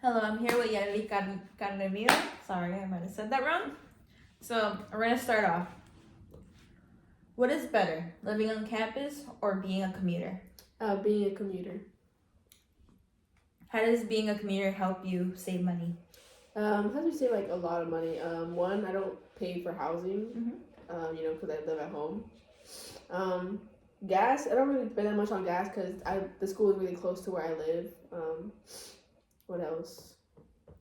Hello, I'm here with Yali Carnemil. Sorry, I might have said that wrong. So, we're going to start off. What is better, living on campus or being a commuter? Being a commuter. How does being a commuter help you save money? How do you say like a lot of money? One, I don't pay for housing. Because I live at home. Gas, I don't really spend that much on gas because the school is really close to where I live. What else? I'm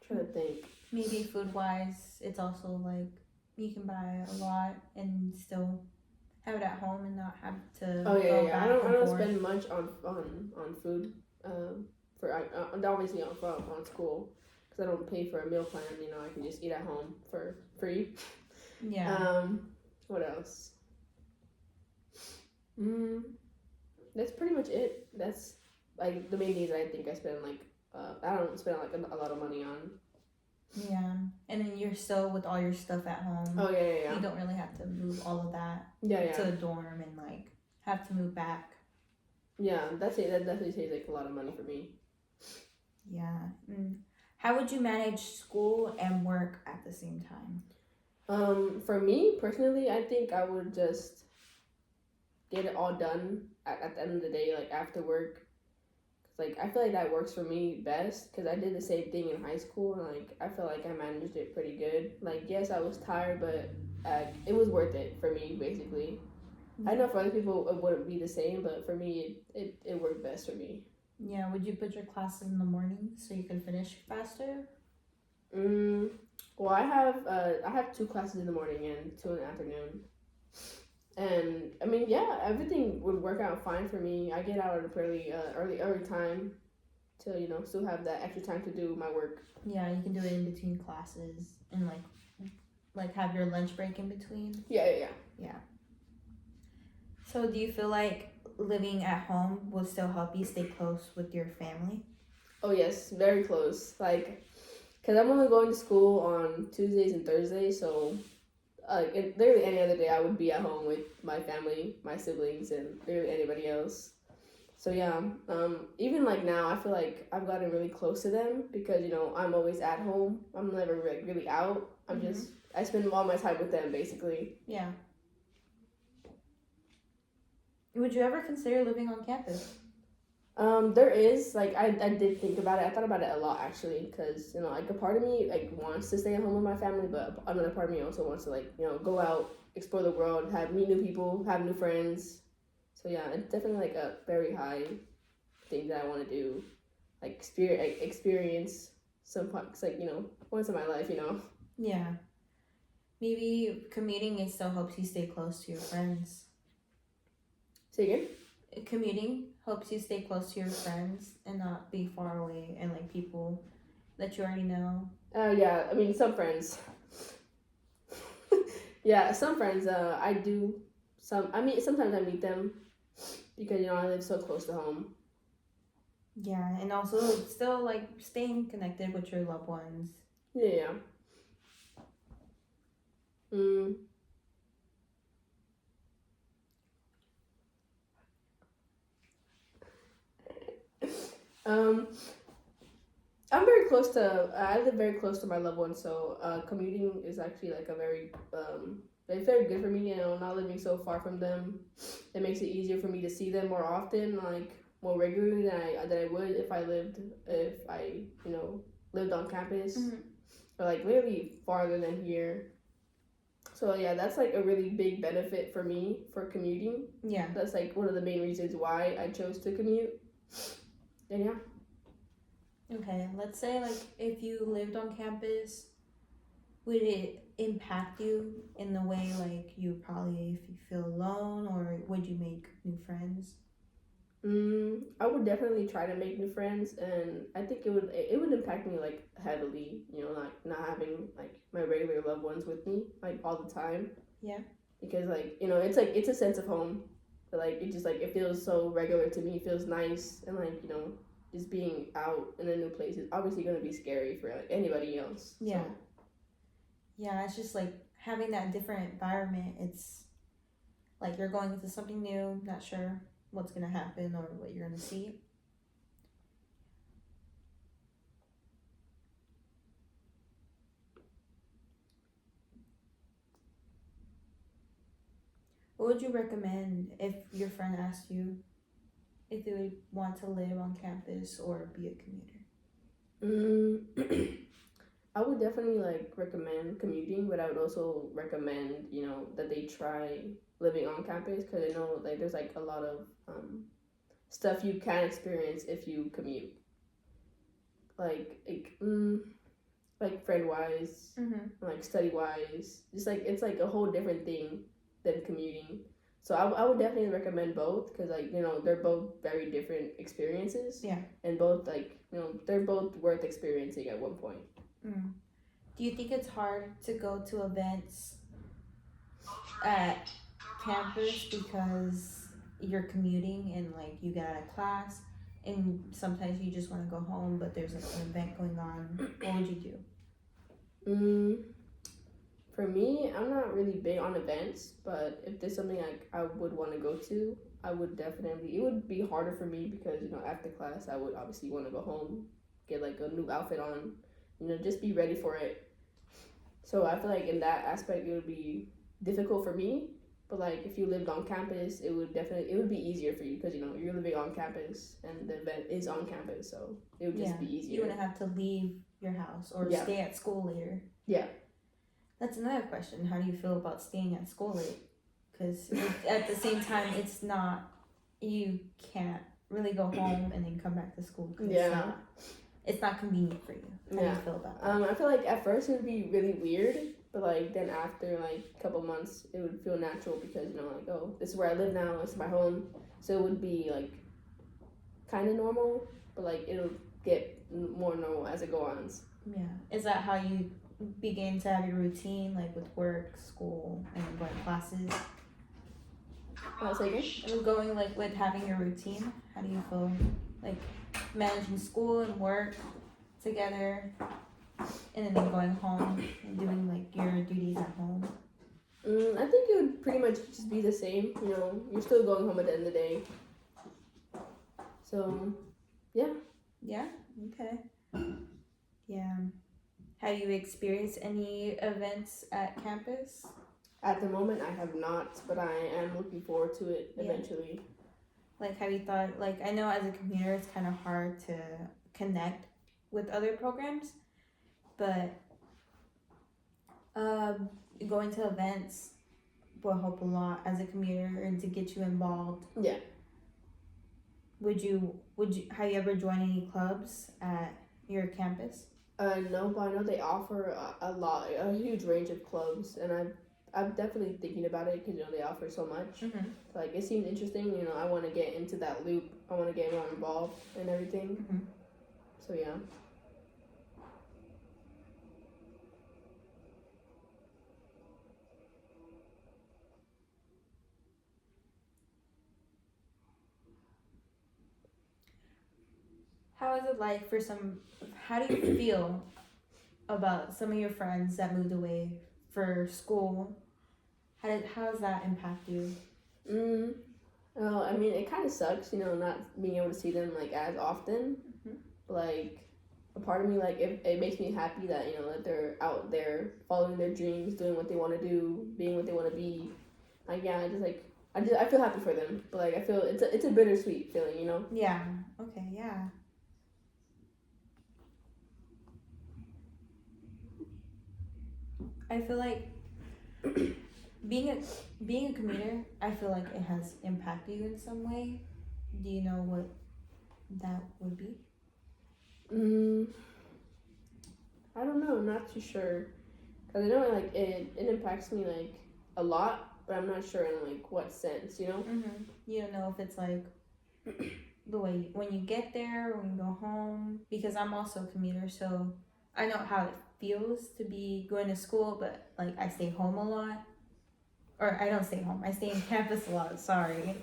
trying to think. Maybe food-wise, it's also like you can buy a lot and still have it at home and not have to Oh yeah, go yeah. back I don't forth. spend much on food. Obviously on school because I don't pay for a meal plan. I can just eat at home for free. Yeah. What else? That's pretty much it. That's like the main things I think I spend I don't spend like a lot of money on. Yeah. And then you're still with all your stuff at home. Oh yeah. You don't really have to move all of that to the dorm and like have to move back. Yeah, that definitely saves like a lot of money for me. Yeah. How would you manage school and work at the same time? For me personally, I think I would just get it all done at the end of the day, like after work. Cause like I feel like that works for me best. Cause I did the same thing in high school, and like I feel like I managed it pretty good. Like yes, I was tired, but it was worth it for me basically. I know for other people it wouldn't be the same, but for me it worked best for me. Yeah, would you put your classes in the morning so you can finish faster? Well, I have 2 classes in the morning and 2 in the afternoon. And I mean, yeah, everything would work out fine for me. I get out at a pretty early time to still have that extra time to do my work. Yeah, you can do it in between classes and like have your lunch break in between. Yeah. So do you feel like living at home will still help you stay close with your family? Oh yes, very close. Like, cause I'm only going to school on Tuesdays and Thursdays, so literally any other day I would be at home with my family, my siblings, and literally anybody else. So yeah, even like now, I feel like I've gotten really close to them because I'm always at home. I'm never like really out. I spend all my time with them basically. Yeah. Would you ever consider living on campus? There is like I did think about it. I thought about it a lot actually because like a part of me like wants to stay at home with my family, but another part of me also wants to like go out, explore the world, meet new people, have new friends. So yeah, it's definitely like a very high thing that I want to do, like experience some parts like once in my life. Yeah. Maybe commuting it still helps you stay close to your friends. Say again? Commuting helps you stay close to your friends and not be far away and like people that you already know. Yeah, I mean some friends. Yeah, some friends. I do some. I mean, sometimes I meet them because I live so close to home. Yeah, and also still like staying connected with your loved ones. Yeah. I'm very close to. I live very close to my loved ones, so commuting is actually like a very it's very good for me. Not living so far from them, it makes it easier for me to see them more often, like more regularly than I would if I lived lived on campus or like literally farther than here. So yeah, that's like a really big benefit for me for commuting. Yeah. That's like one of the main reasons why I chose to commute. And yeah. Okay, let's say like if you lived on campus, would it impact you in the way like you probably if you feel alone or would you make new friends? I would definitely try to make new friends, and I think it would impact me like heavily. Like not having like my regular loved ones with me like all the time. Yeah. Because it's a sense of home, but like it feels so regular to me. It feels nice, and like just being out in a new place is obviously gonna be scary for like anybody else. Yeah. So. Yeah, it's just like having that different environment. It's like you're going into something new, not sure what's gonna happen or what you're gonna see. What would you recommend if your friend asked you if they would want to live on campus or be a commuter? I would definitely like recommend commuting, but I would also recommend that they try living on campus because I know like there's like a lot of stuff you can experience if you commute, like friend wise, like study wise, just like it's like a whole different thing than commuting. So I would definitely recommend both because like they're both very different experiences. Yeah. And both like they're both worth experiencing at one point. Do you think it's hard to go to events at campus because you're commuting and like you get out of class and sometimes you just want to go home but there's like an event going on? What would you do? For me, I'm not really big on events, but if there's something like I would want to go to, I would definitely. It would be harder for me because after class I would obviously want to go home, get like a new outfit on, just be ready for it. So I feel like in that aspect it would be difficult for me. But like if you lived on campus, it would be easier for you because you're living on campus and the event is on campus, so it would just be easier. You wouldn't have to leave your house or stay at school later. Yeah. That's another question. How do you feel about staying at school late? Because at the same time, you can't really go home and then come back to school. It's not convenient for you. How do you feel about that? I feel like at first it would be really weird, but like then after like a couple months, it would feel natural because like, oh, this is where I live now. It's my home, so it would be like kind of normal, but like it'll get more normal as it goes on. Yeah. Is that how you begin to have your routine, like with work, school, and going classes? Going like with having your routine. How do you feel like managing school and work together, and then going home and doing like your duties at home? I think it would pretty much just be the same. You're still going home at the end of the day. So, yeah. Yeah. Okay. Yeah. Have you experienced any events at campus? At the moment, I have not, but I am looking forward to it eventually. Like, have you thought, like, I know as a commuter, it's kind of hard to connect with other programs, but going to events will help a lot as a commuter and to get you involved. Yeah. Have you ever joined any clubs at your campus? No, but I know they offer a huge range of clubs, and I'm definitely thinking about it because they offer so much. Like it seems interesting. I want to get into that loop. I want to get more involved and everything. So yeah. How is it like for how do you feel about some of your friends that moved away for school? How does that impact you? Well, I mean, it kind of sucks, not being able to see them like as often. Like, a part of me, like, it makes me happy that that they're out there following their dreams, doing what they want to do, being what they want to be. Like, yeah, I feel happy for them, but like I feel it's a bittersweet feeling, Yeah. Okay. Yeah. I feel like being a commuter, I feel like it has impacted you in some way. Do you know what that would be? I don't know. I'm not too sure. Cause I know like it impacts me like a lot, but I'm not sure in like what sense, You don't know if it's like the way when you get there, when you go home. Because I'm also a commuter, so I know how it feels to be going to school, but like I stay home a lot. Or I don't stay home. I stay in campus a lot. Sorry.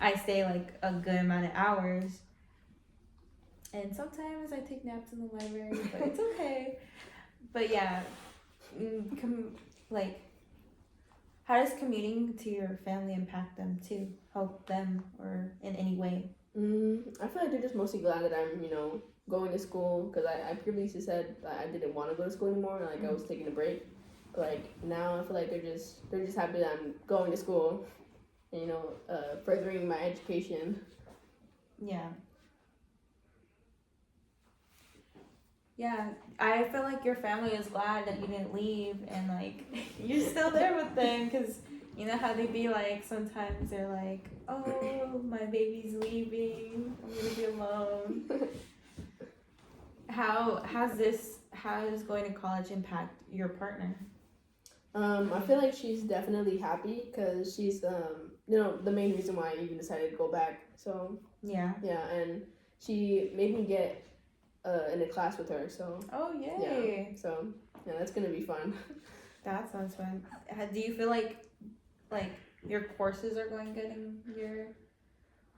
I stay like a good amount of hours. And sometimes I take naps in the library, but it's okay. But yeah, like, how does commuting to your family impact them too? Help them or in any way? I feel like they're just mostly glad that I'm, going to school because I previously said that I didn't want to go to school anymore. Like I was taking a break. But like now I feel like they're just happy that I'm going to school. and, furthering my education. Yeah. Yeah, I feel like your family is glad that you didn't leave and like you're still there with them because you know how they be like sometimes they're like, oh, my baby's leaving, I'm gonna be alone. How does going to college impact your partner? I feel like she's definitely happy because she's the main reason why I even decided to go back. So Yeah. yeah, and she made me get in a class with her. So Oh yay! yeah, so yeah, that's gonna be fun. That sounds fun. Do you feel like your courses are going good in your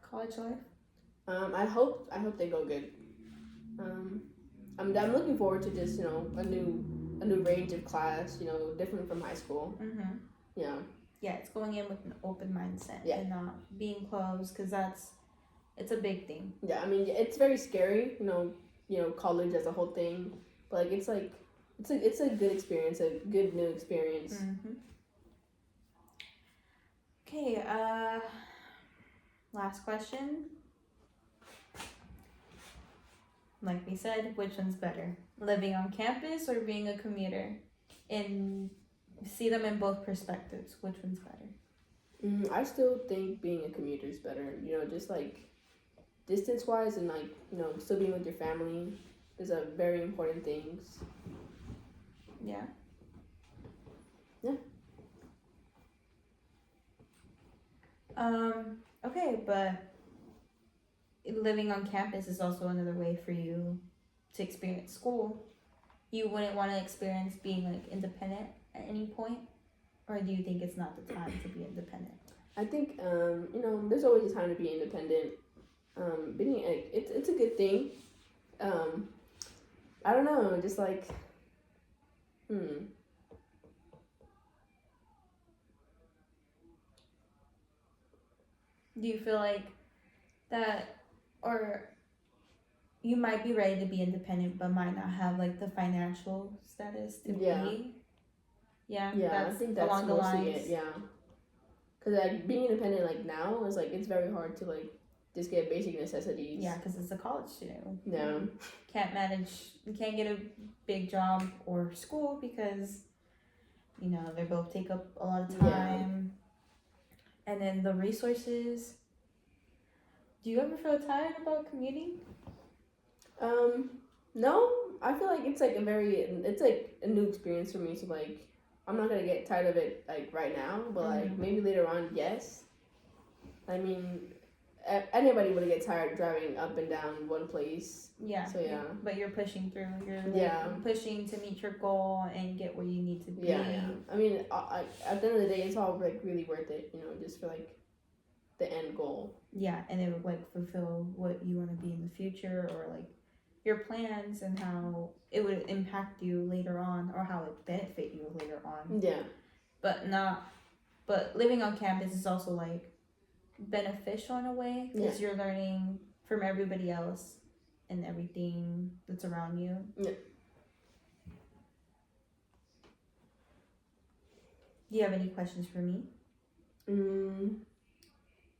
college life? I hope they go good. I'm looking forward to just a new range of class. Different from high school. Mm-hmm. Yeah. Yeah, it's going in with an open mindset Yeah. and not being closed because it's a big thing. Yeah, I mean it's very scary. College as a whole thing, but it's a good experience, a good new experience. Mm-hmm. Okay. Last question. Like we said, which one's better? Living on campus or being a commuter? And see them in both perspectives. Which one's better? I still think being a commuter is better. Just like distance wise and still being with your family is a very important things. Yeah. Yeah. Okay, but living on campus is also another way for you to experience school. You wouldn't want to experience being like independent at any point, or do you think it's not the time to be independent? I think there's always a time to be independent. Being it's a good thing. I don't know, just like Do you feel like that, or you might be ready to be independent, but might not have like the financial status to be? Yeah. Yeah, I think that's along the mostly lines. it. Yeah, because like being independent like now is like it's very hard to like just get basic necessities. Yeah, because it's a college student. Yeah. You can't get a big job or school because, they both take up a lot of time. Yeah. And then the resources. Do you ever feel tired about commuting? No, I feel like it's like a new experience for me. So like, I'm not gonna get tired of it like right now, but like maybe later on, yes. I mean, anybody would get tired driving up and down one place. Yeah. So yeah. But you're pushing through. You're pushing to meet your goal and get where you need to be. Yeah. I mean, at the end of the day, it's all like really worth it. Just for like the end goal. Yeah, and it would like fulfill what you want to be in the future, or like your plans and how it would impact you later on, or how it benefit you later on. Yeah. But living on campus is also like beneficial in a way because you're learning from everybody else and everything that's around you. Yeah. Do you have any questions for me?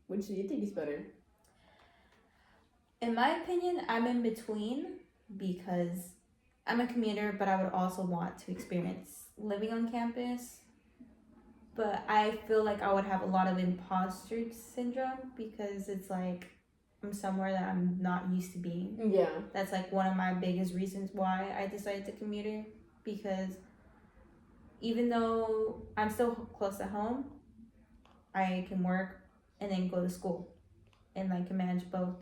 Which do you think is better? In my opinion, I'm in between because I'm a commuter, but I would also want to experience living on campus. But I feel like I would have a lot of imposter syndrome because it's like I'm somewhere that I'm not used to being. Yeah. That's like one of my biggest reasons why I decided to commute, because even though I'm still close to home, I can work and then go to school and I can manage both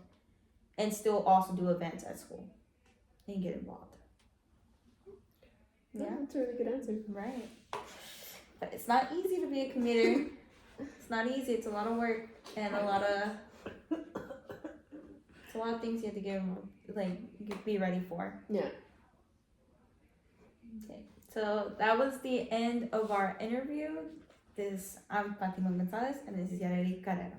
and still also do events at school and get involved. Yeah, that's a really good answer. Right. But it's not easy to be a commuter. It's not easy. It's a lot of work and a lot of things you have to be ready for. Yeah. Okay. So that was the end of our interview. I'm Fatima Gonzalez and this is Yareli Carrera.